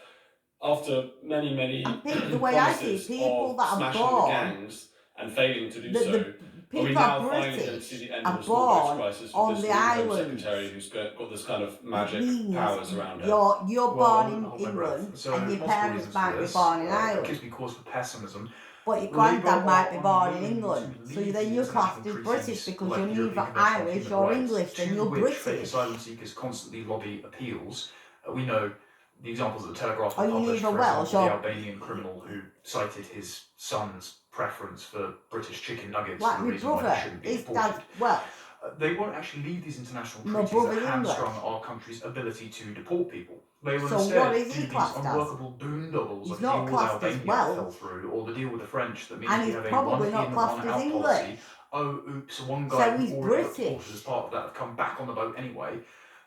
After many And people, the way I see promises people of that are smashing the born, gangs and failing to do the so, are we people now are finally going to British, see the end are of the small boats born crisis on with this the new Home islands. Secretary who's got this kind of It magic means powers around her? you're Well, I born wouldn't in hold my breath. England So and your multiple parents reasons for might be this. born in It Ireland. gives me cause for pessimism. But your Labour granddad might be are born in unwilling England. to So leave then the you're classed international as British treaties because like you're the neither European Convention on Irish Human or Rights, English, then to you're which fake British. asylum seekers constantly lobby appeals. We know the examples that the Telegraph Are have you published, neither for Welsh example, the or Albanian criminal who cited his son's preference for British chicken nuggets like as the my reason why he brother? shouldn't be His deported. dad's Welsh. They won't actually leave these international My treaties brother's that hamstrung English. our country's ability to deport people. They will So instead what is do he these classed as? unworkable boondoggles He's like the not deal with classed as Albania Welsh. fell through, or the deal with the French that means And we he's have a probably one not in, classed one as out English. policy. Oh, oops, one So guy he's who already got British. deported as part of that have come back on the boat anyway.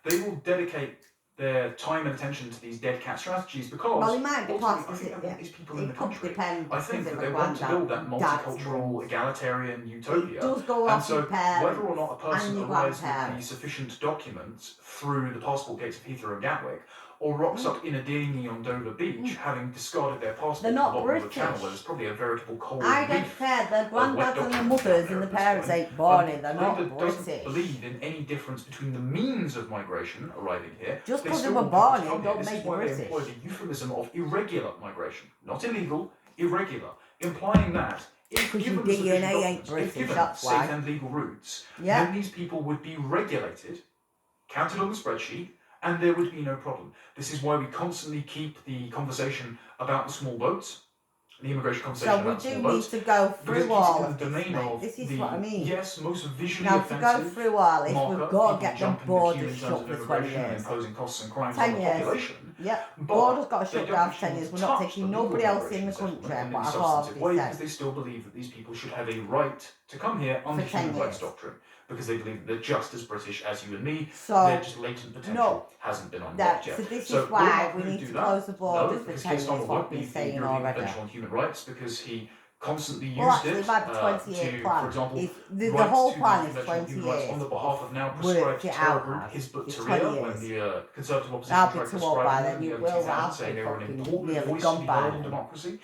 They will dedicate their time and attention to these dead cat strategies because Well, he might be ultimately, classed I as think they want these people in it the could country. depend I think because that of they my want to build that granddad's multicultural, rules. egalitarian It utopia. does go And off so, your parents whether or not a person and your arrives with the grandparents. sufficient documents through the passport gates of Heathrow and Gatwick, or rocks up in a dinghy on Dover Beach, having discarded their passport They're at the not bottom of the channel, British. where there's probably a veritable coral I don't reef. care. The wet granddads and the documents mothers down and there the at this parents point. ain't born in. They're Labour not doesn't British. believe in any difference between the means of migration arriving here. Just They because they still were want people born to in come here. don't This make is you why they British. employ the euphemism of irregular migration, not illegal, irregular, implying that if Because your given sufficient DNA ain't documents, if British, given that's safe why. and legal routes, Yeah. then these people would be regulated, counted on the spreadsheet, and there would be no problem. This is why we constantly keep the conversation about the small boats, the immigration conversation So we about the do small need boats, to go because it through keeps all it in of the this, domain mate. of This is the, what I mean. yes, most visually Now, to go offensive through all this, marker we've of got to people get the jumping the borders queue in terms shut of for 20 immigration and years. imposing costs and crimes 10 on the years. population. Yep. But Borders got to they shut don't down actually 10 years. We're touch not the taking legal nobody else in migration the settlement country, in but any I've substantive already way said. because they still believe that these people should have a right to come here under For 10 human rights years. doctrine because they believe that they're just as British as you and me. So, Their just latent potential hasn't been unlocked yet. so this So is why will we Mahmood need do to that? close the borders No, for because 10 Keir years, Starmer what won't I've been leave the saying European already. Convention on Human Rights because he constantly used Well, actually, it about the to, 28 plan. for example, Is the write whole to plan the is Convention on 20 Human Rights years. on the behalf of now Worked proscribed it terror out group as. Hizb It's ut-Tahrir, 20 when years. the Conservative opposition I'll be tried too old by proscribing then. them in You the early will. 2000s, I'll saying be they were an fucking important nearly voice to gone be by heard in then. democracy.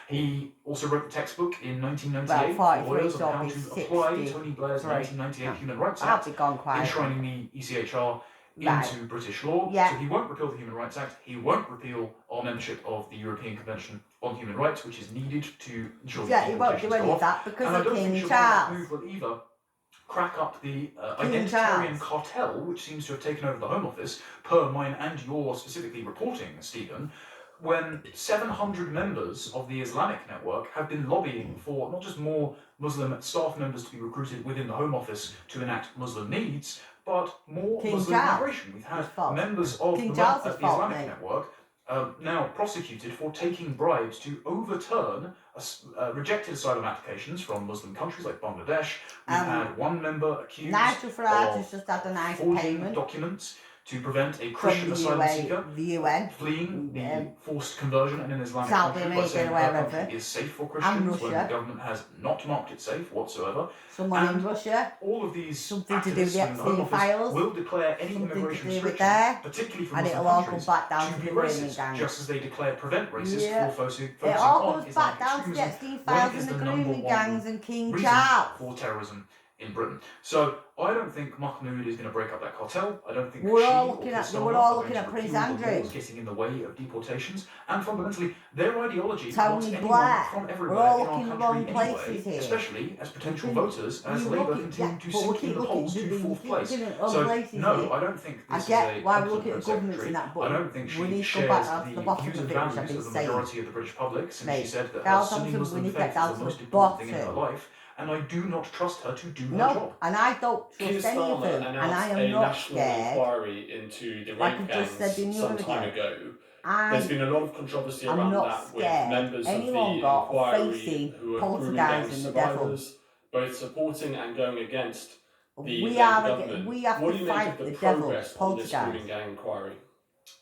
He also wrote the textbook in About 1998 for 43, lawyers so on I'll how be to apply 63. Tony Blair's 1998 Human Rights I'll Act, be gone quite. enshrining the ECHR Right. into British law. Yeah. So he won't repeal the Human Rights Act. He won't repeal our membership of the European Convention on Human Rights, which is needed to ensure Yeah, that he won't do deportations any go of off. that because And I of don't think King Shabana Charles. Mahmood will either crack up the King identitarian Charles. cartel, which seems to have taken over the Home Office, per mine and your specifically reporting, Stephen, when 700 members of the Islamic Network have been lobbying for not just more Muslim staff members to be recruited within the Home Office to enact Muslim needs, but more King Muslim Charles. migration. We've had His fault. members of King the Charles' fault, Islamic mate. Network now prosecuted for taking bribes to overturn rejected asylum applications from Muslim countries like Bangladesh. We've had one member accused Nigel Farage of has just had a nice forging payment documents to prevent a from Christian the asylum seeker the UN, fleeing the forced conversion in an Islamic Saudi country by Arabia, saying her wherever, country is safe for Christians when the Russia. government has not marked it safe whatsoever. someone And in Russia, all of these something to do with activists the within the Home Epstein Office files, will declare any something to immigration do with restrictions, there, particularly from and Muslim it'll all come countries, back down to to be the grooming racist, gangs. just as they declare prevent racist Yeah. for focusing It all on goes Islamic back down to the extremism, Epstein when it files is and the the number grooming one gangs and King reason Charles. for terrorism in Britain. So I don't think Mahmoud is going to break up that cartel. I don't think We're she all or looking at- Kistara we're all are looking going at to Prince repeal the Andrew. laws getting in the way of deportations. And fundamentally, their ideology Tony wants anyone Blair. from We're everywhere all in our looking in the country wrong places anyway, here. especially as potential We- voters, as we Labour look at- continue yeah, to but we sink keep in the looking- polls we to keep fourth place. looking at other So places no, here. I don't think I this get is a why we're competent looking Home at governments Secretary. and that, but I don't think we she need to go shares back down to the the bottom views of and it, which I've values been of the saying. majority of the British public, since she Mate, said that her Gal Sunni Thompson, we Muslim need to faith get down is to the the most important thing in her bottom. life, and I do not trust her to do her No, job. and I don't trust Keir any of Starmer them, and I announced am a not national scared. inquiry into the Like rape I just said gangs in the some other time day. ago. There's been a lot of controversy I'm around not that with scared members of any the longer inquiry facing who are political grooming gangs gang and the devil. survivors, both supporting and going against the We Labour are government. we have What to do you make fight of the the devil, progress on political this gangs. grooming gang inquiry?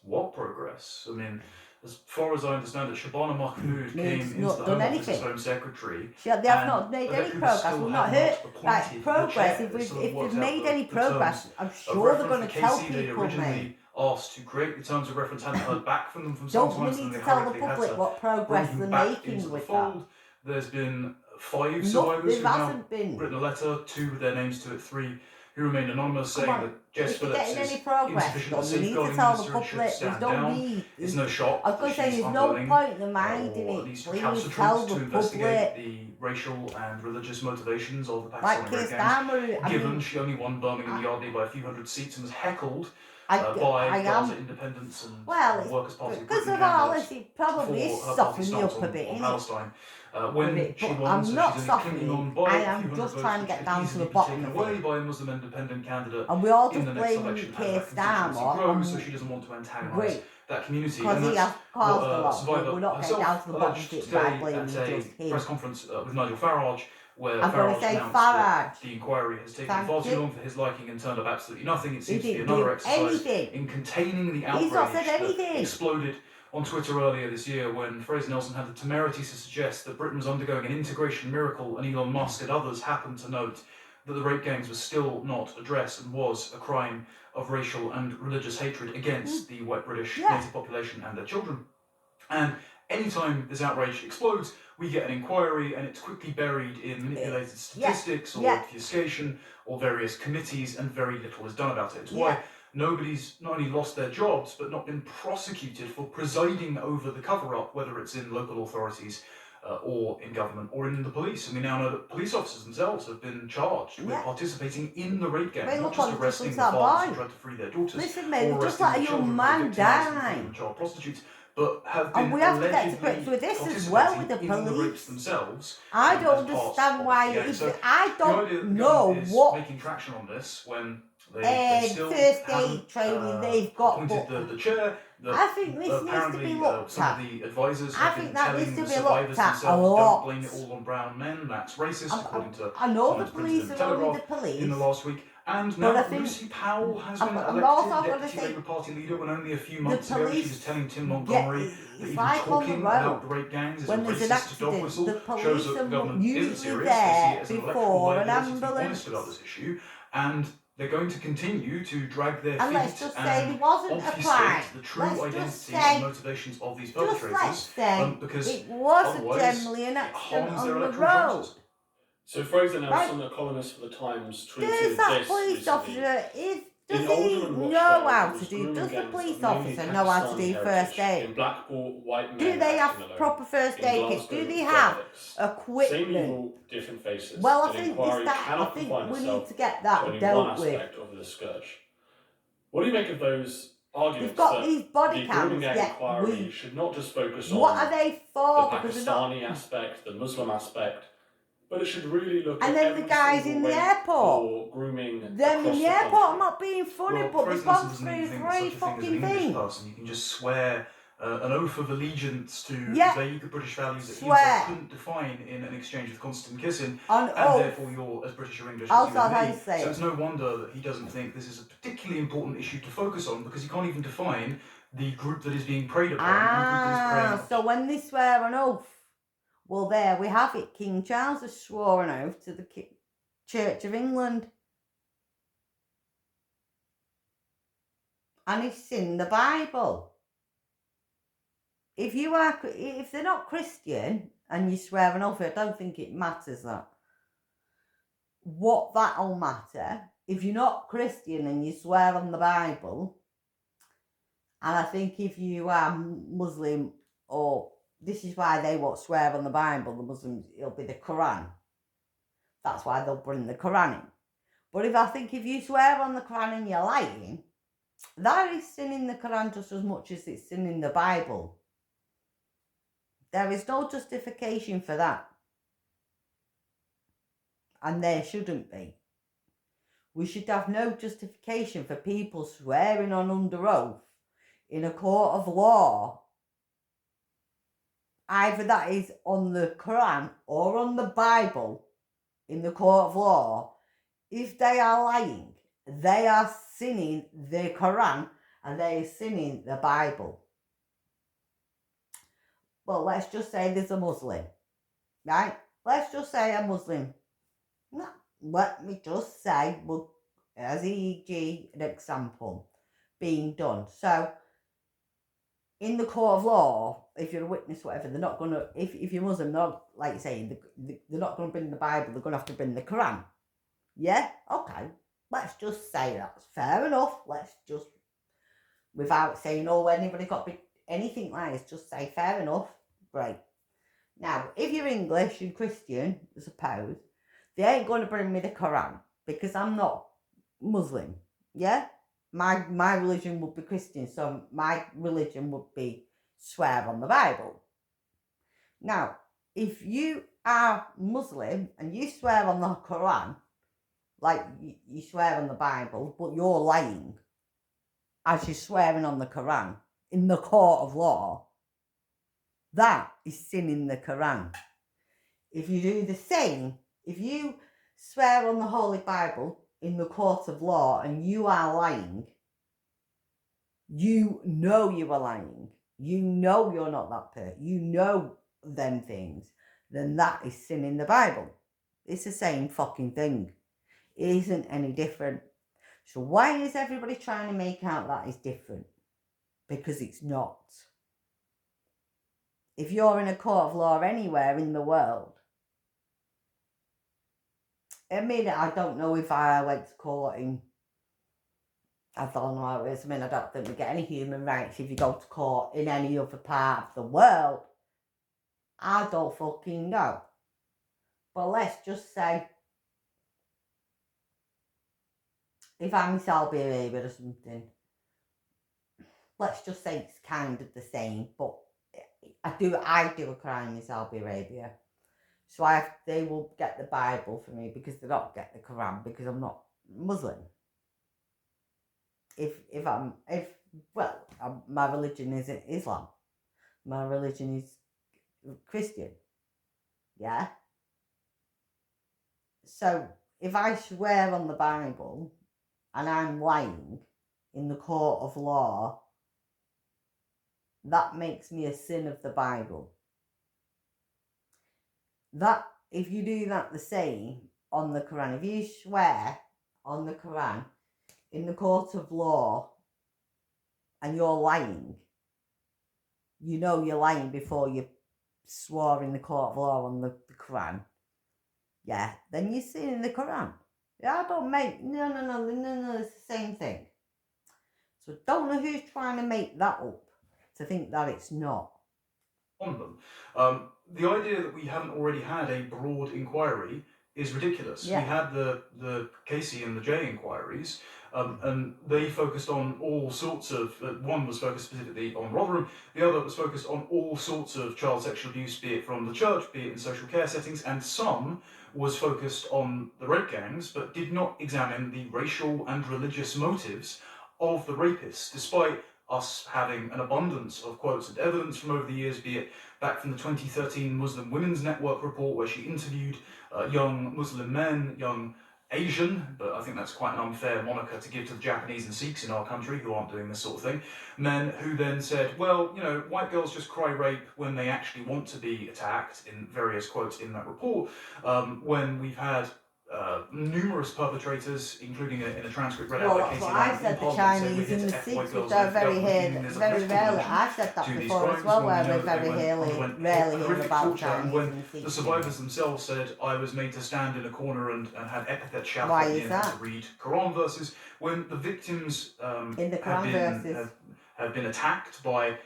What progress? I mean, as far as I understand it, Shabana Mahmood came It's into not the done Home Office as anything. Home Secretary. They have and not made any Rebecca progress. still We've had not heard appointed right the progress. chair. If They sort of they've worked made out any the progress, terms I'm of sure they're reference. going The to tell KC they people, mate. originally asked to create the terms of reference, hadn't heard back from them from some Don't we times, and need they to tell the hurriedly had public to what progress bring they're them back making into the with that? fold. There's been 5 No, survivors there who've now hasn't been. written a letter, 2 with their names to it, 3 who remain anonymous, Come saying on, that Jess if they're Phillips getting is any progress insufficient done, at we need to safeguarding tell the minister and should public. There's stand no down. need. It's no shock I was going that to say, she's there's no unwilling point in them hiding or at it. least Please recalcitrant tell to the investigate public. the racial and religious motivations of the Like Pakistani Keir rape gangs. Starmer, I Given mean, she only won Birmingham Yardley by a few hundred seats and was heckled I by Gaza am. Independence and Well, Workers' Party of because Britain of all candidates this, it probably is for her party softening me stance up a bit, on innit? Palestine. When But she won, I'm so not she's only clinging on softening. by I a few am hundred just votes, trying to which get could down to easily the be bottom taken of away it. by a Muslim independent candidate And we all in just the next blaming election as Keir that constituency Starmer grows, so on she doesn't want to antagonise great, that community. because And he that's has caused what a lot, but Survivor we're not getting down herself to the bottom alleged of it today by at blaming just a him. press conference with Nigel Farage, where I'm going Farage to say announced Farage. that the inquiry has taken Thank far too you. long for his liking and turned up absolutely nothing. It He seems to be didn't another do exercise anything. in containing the He's not outrage said that anything. exploded on Twitter earlier this year when Fraser Nelson had the temerity to suggest that Britain was undergoing an integration miracle, and Elon Musk and others happened to note that the rape gangs were still not addressed and was a crime of racial and religious hatred against the white British native population and their children. And anytime this outrage explodes, we get an inquiry and it's quickly buried in manipulated statistics or obfuscation or various committees, and very little is done about it. It's why nobody's not only lost their jobs but not been prosecuted for presiding over the cover-up, whether it's in local authorities or in government or in the police. And we now know that police officers themselves have been charged with participating in the rape gangs, not just arresting the fathers who tried to free their daughters. Listen, mate, or just arresting let a the young children man who were victimised and die. become child prostitutes, but have been And we have to get to allegedly grips with this as well with the participating in the rapes police. themselves. I as don't part understand of why. the gang. So I the idea that don't the know government is what making traction on this when they still first haven't aid training they've got. appointed the chair. I think this needs to apparently, be looked some at. of the advisors I have think been that telling needs to the be survivors looked at a themselves, lot. don't blame it all on brown men, that's racist, according to I know the someone's printed police in the are only Telegraph the police. in the last week. And But I now think- Lucy Powell has I'm- been I'm also elected gonna Deputy say Labour Party leader when only a few the months ago she was police telling Tim get- Montgomery that it's even like on the talking road. about the rape gangs is When a there's an racist dog accident, whistle the shows police that the are government isn't usually serious. They see it there as an electoral before an liability to be honest ambulance. about this issue, and they're going to continue to drag their And feet let's just say there and wasn't a obfuscate crime. the true Let's identity just and say, motivations of these just let's perpetrators, say because it was otherwise generally an it accident harms their on the electoral road. chances. So Fraser Nelson, a columnist for the Times, tweeted Does that this police recently. officer does In he Oldham and know Rochdale, how it to was do? grooming Does the gangs police of mainly officer know how to Pakistani do heritage. first aid? In Blackpool, white men Do they have acting alone. proper first In aid kits? Glasgow, Do they drug have addicts. Same equipment? evil, different faces. Well, I An think inquiry I cannot think confine we need itself to get to that only one dealt with. aspect of the scourge. What do you make of those arguments They've got that these body the cams, grooming gang yet inquiry should not just focus what on are they the for? Because they're not. Pakistani aspect, the Muslim aspect, but it should really look And at then the every guys single in the way airport. for grooming Them across in the the airport, country. I'm not being funny, Well, but they've Fraser gone Nelson doesn't through even think three that such a thing as an fucking English things. person. You can just swear an oath of allegiance to Yeah. vague British values that he Swear. himself couldn't define in an exchange with constant kissing, On and oath. therefore you're as British or English I'll as you and start me. saying. So it's no wonder that he doesn't think this is a particularly important issue to focus on, because he can't even define the group that is being preyed upon and the group that is preying So when they swear an oath, well, there we have it. King Charles has sworn an oath to the Church of England. And it's in the Bible. If they're not Christian and you swear an oath, I don't think it matters that. What that'll matter, if you're not Christian and you swear on the Bible, and I think if you are Muslim, or this is why they won't swear on the Bible, the Muslims, it'll be the Quran. That's why they'll bring the Quran in. But if you swear on the Quran and you're lying, that is sin in the Quran just as much as it's sin in the Bible. There is no justification for that. And there shouldn't be. We should have no justification for people swearing on under oath in a court of law. Either that is on the Quran or on the Bible in the court of law. If they are lying, they are sinning the Quran and they are sinning the Bible. Well, let's just say there's a Muslim, right? Let's just say a Muslim. No, let me just say, well, as e.g. an example being done. So, in the court of law, if you're a witness, whatever, they're not going to, if you're Muslim, they're not, like saying, they're not going to bring the Bible, they're going to have to bring the Quran. Yeah? Okay. Let's just say that's fair enough. Let's just, without saying, oh, anybody got to be anything like this, just say fair enough. Right. Now, if you're English and Christian, I suppose, they ain't going to bring me the Quran because I'm not Muslim. Yeah? My religion would be Christian, so my religion would be swear on the Bible. Now, if you are Muslim and you swear on the Quran, like you swear on the Bible, but you're lying as you're swearing on the Quran in the court of law, that is sin in the Quran. If you do the same, if you swear on the Holy Bible in the court of law and you are lying, you know you are lying, you know you're not that person, you know them things, then that is sin in the Bible. It's the same fucking thing. It isn't any different. So why is everybody trying to make out that is different? Because it's not. If you're in a court of law anywhere in the world, I mean, I don't know if I went to court in, I don't know how it is. I mean, I don't think we get any human rights if you go to court in any other part of the world. I don't fucking know. But let's just say, if I'm in Saudi Arabia or something, let's just say it's kind of the same, but I do a crime in Saudi Arabia. So they will get the Bible for me because they don't get the Quran because I'm not Muslim. My religion isn't Islam. My religion is Christian. Yeah? So if I swear on the Bible and I'm lying in the court of law, that makes me a sin of the Bible. That, if you do that the same on the Quran, if you swear on the Quran in the court of law and you're lying, you know you're lying before you swore in the court of law on the Quran, yeah, then you're sinning the Quran. Yeah, I don't make, no, it's the same thing. So don't know who's trying to make that up to think that it's not. On them. The idea that we haven't already had a broad inquiry is ridiculous. Yeah. We had the Casey and the Jay inquiries, and they focused on all sorts of, one was focused specifically on Rotherham, the other was focused on all sorts of child sexual abuse, be it from the church, be it in social care settings, and some was focused on the rape gangs, but did not examine the racial and religious motives of the rapists, despite us having an abundance of quotes and evidence from over the years, be it back from the 2013 Muslim Women's Network report, where she interviewed young Muslim men, young Asian, but I think that's quite an unfair moniker to give to the Japanese and Sikhs in our country who aren't doing this sort of thing, men who then said, well, you know, white girls just cry rape when they actually want to be attacked, in various quotes in that report, when we've had numerous perpetrators, including in a transcript read out by Casey I said the Chinese and the Sikhs, which are very rarely. I've said that before as well, where we very rarely hear about Chinese and Sikhs. The survivors themselves said, I was made to stand in a corner and had epithets shouted Why at me is and that? had to read Quran verses, when the victims In the Quran verses. have been attacked by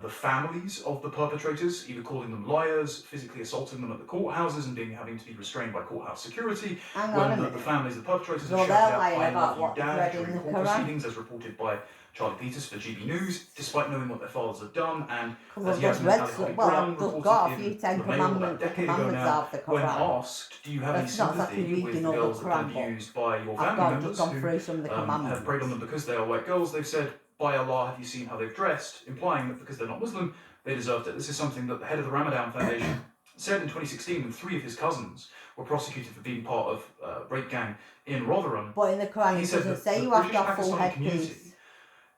the families of the perpetrators, either calling them liars, physically assaulting them at the courthouses and having to be restrained by courthouse security. Hang on a When minute. the families of the perpetrators So have they're shouted out, lying I about love you, what's Dad, read in during the court Quran? proceedings, as reported by Charlie Peters for GB News, despite knowing what their fathers have done, and Because as I've just Yasmin read Ali some, Brown well, I've reported got a in few Ten the Mail about a Commandments, the decade ago commandments now, of the when Quran. asked, do you have any That's not exactly sympathy with reading the all the girls that have Quran been book. abused by your I've family members gone who through some of the have commandments. preyed on them because they are white girls? They've said, by Allah, have you seen how they've dressed, implying that because they're not Muslim, they deserved it. This is something that the head of the Ramadan Foundation said in 2016 when 3 of his cousins were prosecuted for being part of a rape gang in Rotherham. But in the Quran, He it said doesn't that say the you have to British have full Pakistani community headpiece.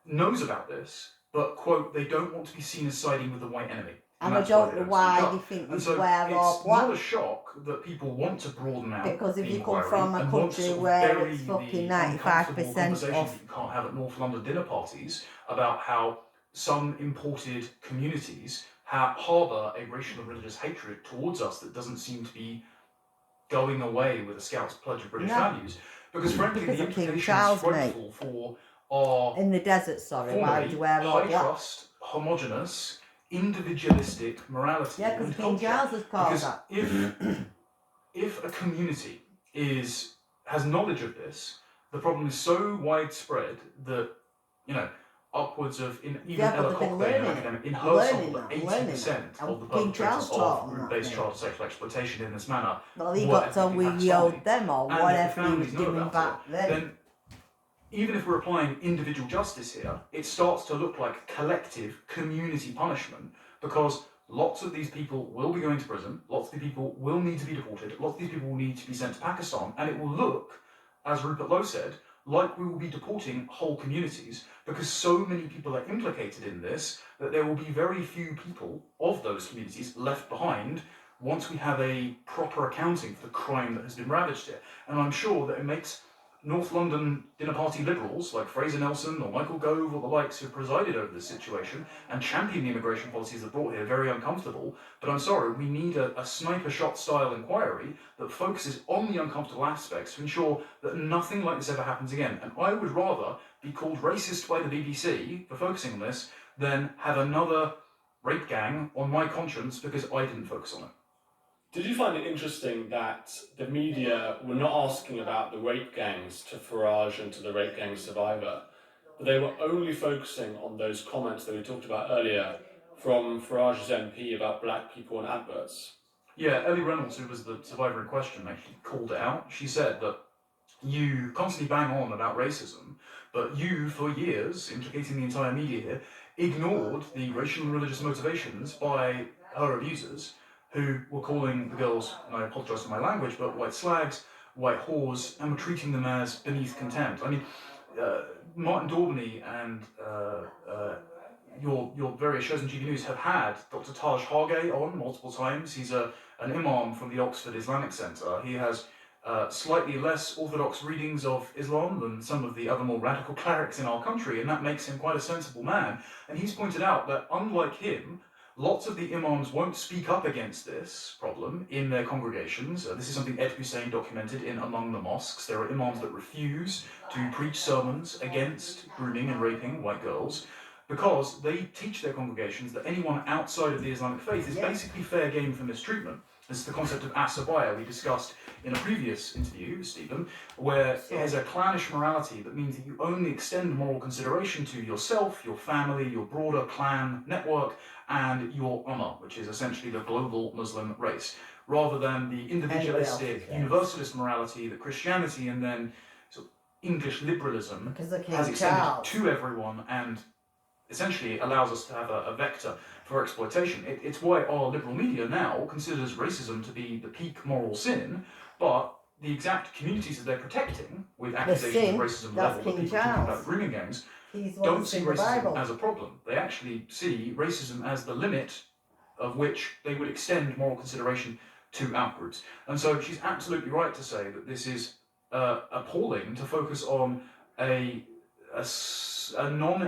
knows about this, but, quote, they don't want to be seen as siding with the white enemy. And I that's don't they know speak why up. they think And you so wear all it's not a black. shock that people want to broaden out Because if the you come inquiry from a and want to country sort of where bury it's the fucking uncomfortable 95% conversations of that you can't have at North London dinner parties about how some imported communities harbour a racial and religious hatred towards us that doesn't seem to be going away with the Scouts' pledge of British values. Because frankly, Because the of King implications Charles, frightful for our in the desert, sorry, why would you wear all high black? trust, homogenous, individualistic morality Yeah, because and King culture. Charles has called Because that. if a community has knowledge of this, the problem is so widespread that, you know, upwards of, even Yeah, but Ella they've been Cockburn, an learning academic, in it. her Learning sample, that, 80% And of the King Charles perpetrators taught of them that group-based thing. child sexual exploitation in this manner Well, he were got told ethnically we yelled Pakistani. them or And if the whatever he was families know doing about back it, then. then even if we're applying individual justice here, it starts to look like collective community punishment, because lots of these people will be going to prison, lots of these people will need to be deported, lots of these people will need to be sent to Pakistan, and it will look, as Rupert Lowe said, like we will be deporting whole communities, because so many people are implicated in this that there will be very few people of those communities left behind once we have a proper accounting for the crime that has been ravaged here. And I'm sure that it makes North London dinner party liberals like Fraser Nelson or Michael Gove or the likes who presided over this situation and championed the immigration policies that brought here very uncomfortable. But I'm sorry, we need a sniper shot style inquiry that focuses on the uncomfortable aspects to ensure that nothing like this ever happens again. And I would rather be called racist by the BBC for focusing on this than have another rape gang on my conscience because I didn't focus on it. Did you find it interesting that the media were not asking about the rape gangs to Farage and to the rape gang survivor, but they were only focusing on those comments that we talked about earlier from Farage's MP about black people in adverts? Yeah, Ellie Reynolds, who was the survivor in question, actually called it out. She said that you constantly bang on about racism, but you, for years, implicating the entire media here, ignored the racial and religious motivations by her abusers, who were calling the girls, and I apologise for my language, but white slags, white whores and were treating them as beneath contempt. I mean, Martin Daubney and your various shows on GB News have had Dr. Taj Hargay on multiple times. He's an imam from the Oxford Islamic Centre. He has slightly less orthodox readings of Islam than some of the other more radical clerics in our country, and that makes him quite a sensible man. And he's pointed out that, unlike him, lots of the imams won't speak up against this problem in their congregations. This is something Ed Hussein documented in Among the Mosques. There are imams that refuse to preach sermons against grooming and raping white girls, because they teach their congregations that anyone outside of the Islamic faith is basically fair game for mistreatment. This is the concept of asabaya we discussed in a previous interview, Stephen, where it is a clannish morality that means that you only extend moral consideration to yourself, your family, your broader clan network, and your ummah, which is essentially the global Muslim race, rather than the individualistic, universalist morality that Christianity and then sort of English liberalism has extended to everyone and essentially allows us to have a vector for exploitation. It's why our liberal media now considers racism to be the peak moral sin, but the exact communities that they're protecting with accusations of racism level that people talking about grooming gangs don't see racism as a problem. They actually see racism as the limit of which they would extend moral consideration to outgroups. And so she's absolutely right to say that this is appalling to focus on a non